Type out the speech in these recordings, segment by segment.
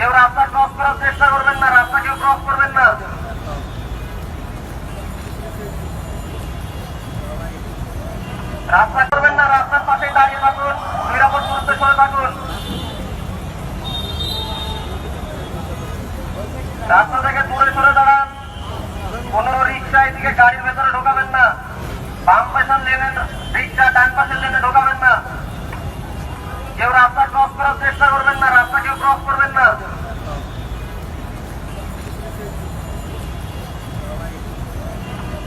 কেউ রাস্তা ক্রস করার চেষ্টা করবেন না, রাস্তা কেউ ক্রস করবেন না। রাস্তা করবেন না, রাস্তার পাশে দাঁড়িয়ে থাকুন, নিরাপদ দূরত্বে সরে থাকুন। রাস্তা থেকে দূরে সরে দাঁড়ান। কোন রিক্সা এদিকে গাড়ির ভেতরে ঢোকাবেন না। বাম পাশের লেনে রিক্সা, ডান পাশের লেনে ঢোকাবেন না। কেউ রাস্তা ক্রস করার চেষ্টা করবেন না, রাস্তা কেউ ক্রস করবেন না।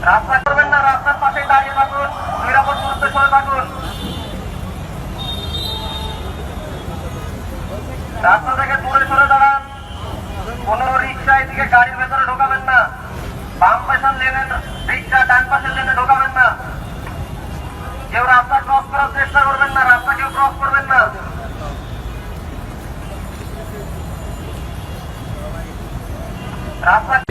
রাস্তা করবেন না, রাস্তার পাশে দাঁড়িয়ে থাকুন, নিরাপদ দূরত্বে সরে থাকুন। রাস্তা থেকে দূরে সরে দাঁড়ান। কোন রিক্সা এদিকে গাড়ির ভেতরে ঢোকাবেন না। বাম পাশের লেনে রিক্সা, ডান পাশের লেনে ঢোকাবেন না। কেউ রাস্তা ক্রস করার চেষ্টা করবেন না, রাস্তা কেউ ক্রস করবেন না। রাস্তা